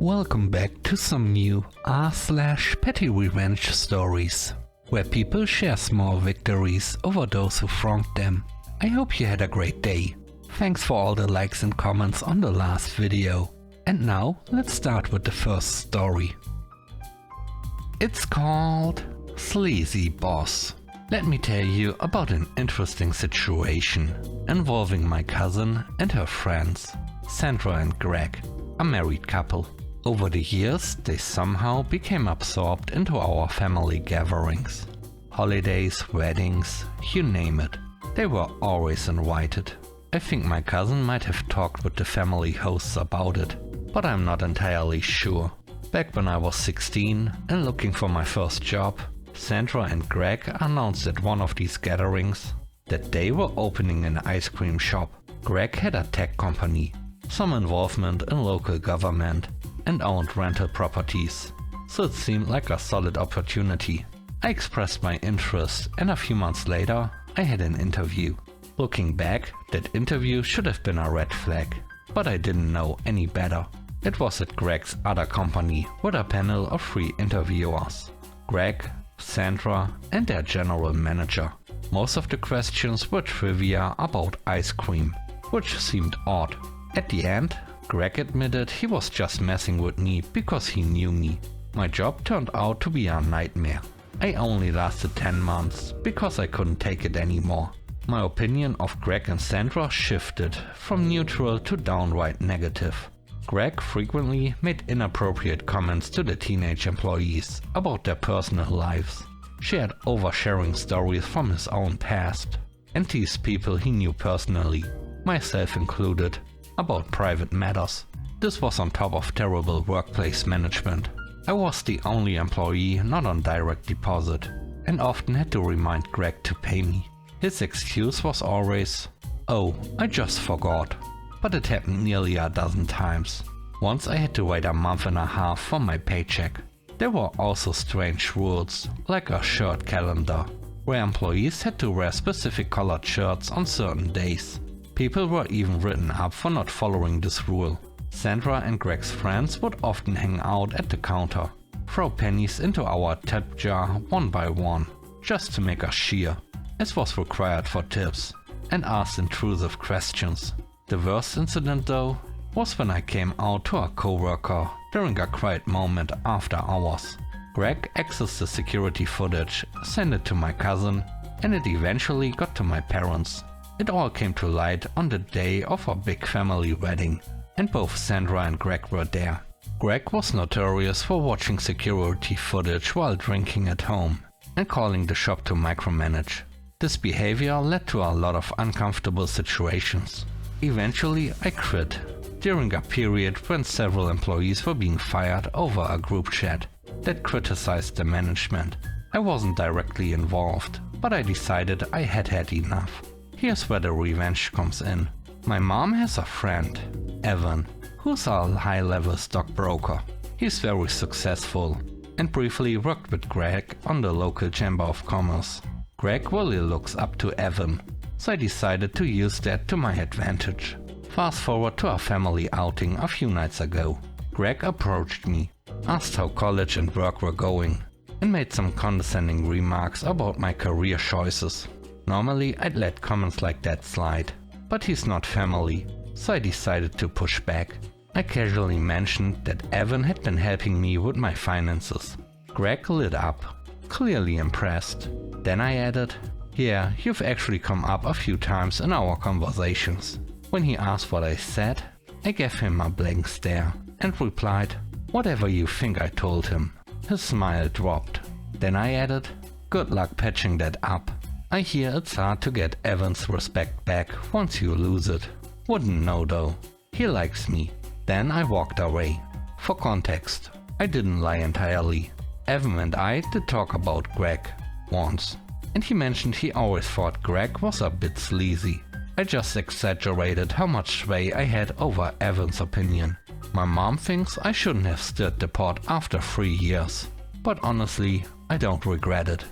Welcome back to some new r/PettyRevenge stories, where people share small victories over those who wronged them. I hope you had a great day. Thanks for all the likes and comments on the last video. And now let's start with the first story. It's called Sleazy Boss. Let me tell you about an interesting situation involving my cousin and her friends, Sandra and Greg, a married couple. Over the years, they somehow became absorbed into our family gatherings. Holidays, weddings, you name it. They were always invited. I think my cousin might have talked with the family hosts about it, but I'm not entirely sure. Back when I was 16 and looking for my first job, Sandra and Greg announced at one of these gatherings that they were opening an ice cream shop. Greg had a tech company, some involvement in local government, and owned rental properties, so it seemed like a solid opportunity. I expressed my interest, and a few months later I had an interview. Looking back, that interview should have been a red flag, but I didn't know any better. It was at Greg's other company with a panel of 3 interviewers: Greg, Sandra, and their general manager. Most of the questions were trivia about ice cream, which seemed odd. At the end, Greg admitted he was just messing with me because he knew me. My job turned out to be a nightmare. I only lasted 10 months because I couldn't take it anymore. My opinion of Greg and Sandra shifted from neutral to downright negative. Greg frequently made inappropriate comments to the teenage employees about their personal lives, shared oversharing stories from his own past, and teased people he knew personally, myself included, about private matters. This was on top of terrible workplace management. I was the only employee not on direct deposit, and often had to remind Greg to pay me. His excuse was always, "Oh, I just forgot." But it happened nearly a dozen times. Once I had to wait a month and a half for my paycheck. There were also strange rules, like a shirt calendar, where employees had to wear specific colored shirts on certain days. People were even written up for not following this rule. Sandra and Greg's friends would often hang out at the counter, throw pennies into our tip jar one by one, just to make us cheer, as was required for tips, and ask intrusive questions. The worst incident though was when I came out to a coworker during a quiet moment after hours. Greg accessed the security footage, sent it to my cousin, and it eventually got to my parents. It all came to light on the day of our big family wedding, and both Sandra and Greg were there. Greg was notorious for watching security footage while drinking at home and calling the shop to micromanage. This behavior led to a lot of uncomfortable situations. Eventually I quit, during a period when several employees were being fired over a group chat that criticized the management. I wasn't directly involved, but I decided I had had enough. Here's where the revenge comes in. My mom has a friend, Evan, who's a high-level stockbroker. He's very successful and briefly worked with Greg on the local Chamber of Commerce. Greg really looks up to Evan, so I decided to use that to my advantage. Fast forward to a family outing a few nights ago. Greg approached me, asked how college and work were going, and made some condescending remarks about my career choices. Normally I'd let comments like that slide, but he's not family, so I decided to push back. I casually mentioned that Evan had been helping me with my finances. Greg lit up, clearly impressed. Then I added, "Yeah, you've actually come up a few times in our conversations." When he asked what I said, I gave him a blank stare and replied, "Whatever you think," I told him. His smile dropped. Then I added, "Good luck patching that up. I hear it's hard to get Evan's respect back once you lose it. Wouldn't know though. He likes me." Then I walked away. For context, I didn't lie entirely. Evan and I did talk about Greg once, and he mentioned he always thought Greg was a bit sleazy. I just exaggerated how much sway I had over Evan's opinion. My mom thinks I shouldn't have stirred the pot after 3 years, but honestly, I don't regret it.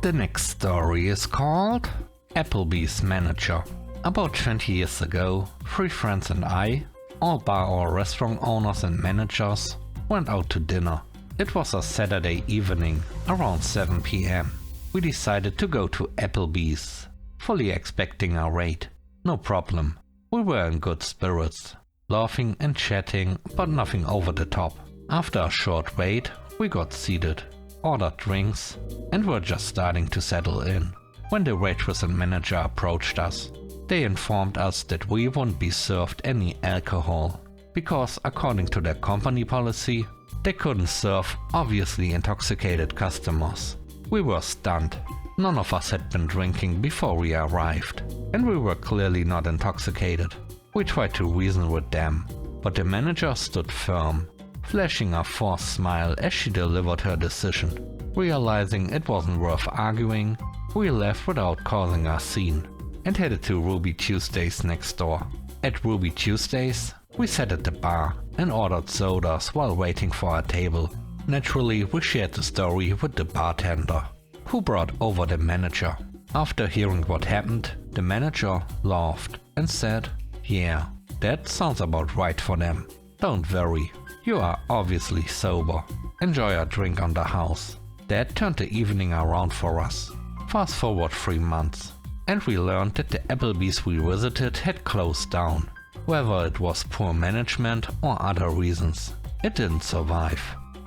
The next story is called Applebee's Manager. About 20 years ago, 3 friends and I All bar or restaurant owners and managers went out to dinner. It was a Saturday evening, around 7 p.m. We decided to go to Applebee's, fully expecting a raid. No problem. We were in good spirits, laughing and chatting, but nothing over the top. After a short wait, we got seated, ordered drinks, and were just starting to settle in when the waitress and manager approached us. They informed us that we wouldn't be served any alcohol, because according to their company policy, they couldn't serve obviously intoxicated customers. We were stunned. None of us had been drinking before we arrived, and we were clearly not intoxicated. We tried to reason with them, but the manager stood firm, flashing a forced smile as she delivered her decision. Realizing it wasn't worth arguing, we left without causing a scene and headed to Ruby Tuesdays next door. At Ruby Tuesdays, we sat at the bar and ordered sodas while waiting for our table. Naturally, we shared the story with the bartender, who brought over the manager. After hearing what happened, the manager laughed and said, "Yeah, that sounds about right for them. Don't worry, you are obviously sober. Enjoy a drink on the house." That turned the evening around for us. Fast forward 3 months, and we learned that the Applebee's we visited had closed down. Whether it was poor management or other reasons, it didn't survive.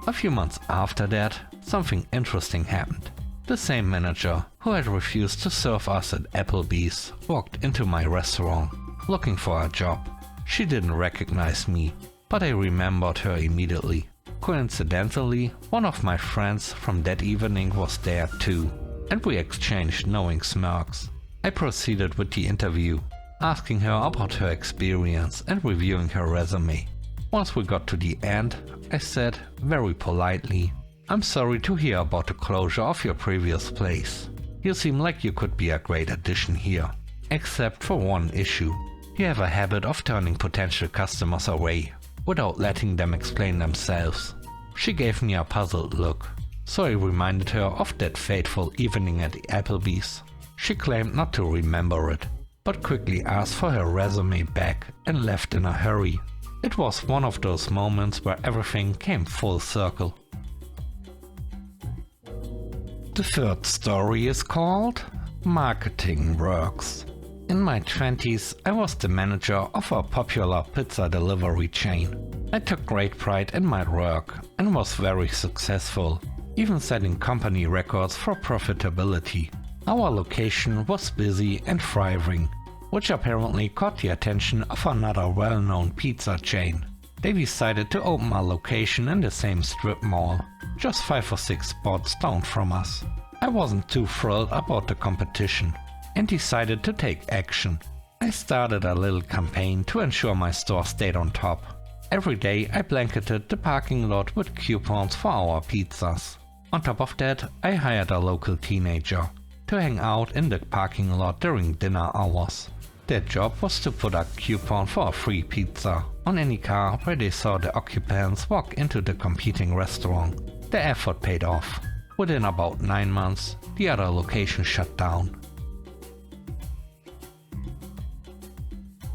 A few months after that, something interesting happened. The same manager who had refused to serve us at Applebee's walked into my restaurant, looking for a job. She didn't recognize me, but I remembered her immediately. Coincidentally, one of my friends from that evening was there too, and we exchanged knowing smirks. I proceeded with the interview, asking her about her experience and reviewing her resume. Once we got to the end, I said very politely, "I'm sorry to hear about the closure of your previous place. You seem like you could be a great addition here, except for one issue. You have a habit of turning potential customers away without letting them explain themselves." She gave me a puzzled look, so I reminded her of that fateful evening at the Applebee's. She claimed not to remember it, but quickly asked for her resume back and left in a hurry. It was one of those moments where everything came full circle. The third story is called Marketing Works. In my 20s, I was the manager of a popular pizza delivery chain. I took great pride in my work and was very successful, even setting company records for profitability. Our location was busy and thriving, which apparently caught the attention of another well-known pizza chain. They decided to open a location in the same strip mall, just 5 or 6 spots down from us. I wasn't too thrilled about the competition and decided to take action. I started a little campaign to ensure my store stayed on top. Every day I blanketed the parking lot with coupons for our pizzas. On top of that, I hired a local teenager to hang out in the parking lot during dinner hours. Their job was to put a coupon for a free pizza on any car where they saw the occupants walk into the competing restaurant. The effort paid off. Within about 9 months, the other location shut down.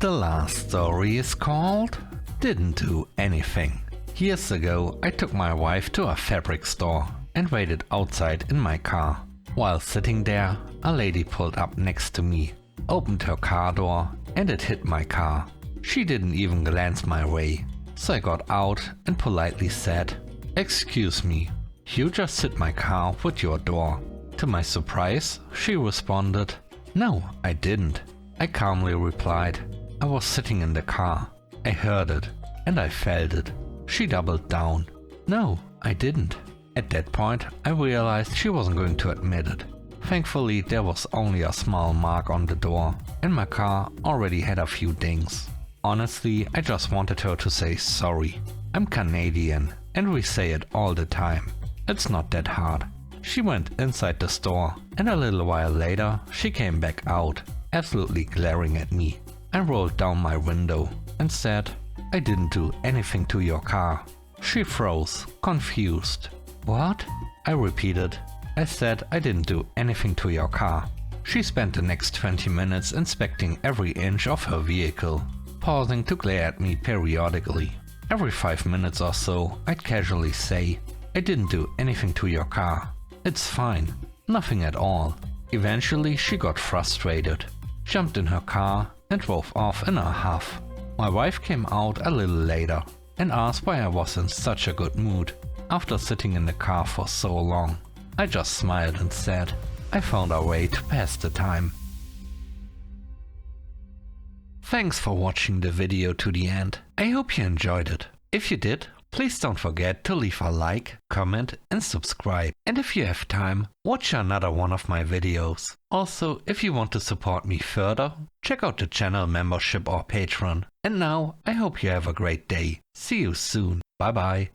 The last story is called Didn't Do Anything. Years ago, I took my wife to a fabric store and waited outside in my car. While sitting there, a lady pulled up next to me, opened her car door, and it hit my car. She didn't even glance my way, so I got out and politely said, "Excuse me, you just hit my car with your door." To my surprise, she responded, "No, I didn't." I calmly replied, "I was sitting in the car. I heard it, and I felt it." She doubled down. "No, I didn't." At that point, I realized she wasn't going to admit it. Thankfully, there was only a small mark on the door, and my car already had a few dings. Honestly, I just wanted her to say sorry. I'm Canadian, and we say it all the time. It's not that hard. She went inside the store, and a little while later, she came back out, absolutely glaring at me. I rolled down my window and said, "I didn't do anything to your car." She froze, confused. "What?" I repeated. I said I didn't do anything to your car. She spent the next 20 minutes inspecting every inch of her vehicle. pausing to glare at me periodically. Every 5 minutes or so, I'd casually say, "I didn't do anything to your car. It's fine. Nothing at all." Eventually, she got frustrated, jumped in her car, and drove off in a huff. My wife came out a little later and asked why I was in such a good mood after sitting in the car for so long. I just smiled and said, "I found a way to pass the time." Thanks for watching the video to the end. I hope you enjoyed it. If you did, please don't forget to leave a like, comment and subscribe. And if you have time, watch another one of my videos. Also, if you want to support me further, check out the channel membership or Patreon. And now, I hope you have a great day. See you soon. Bye bye.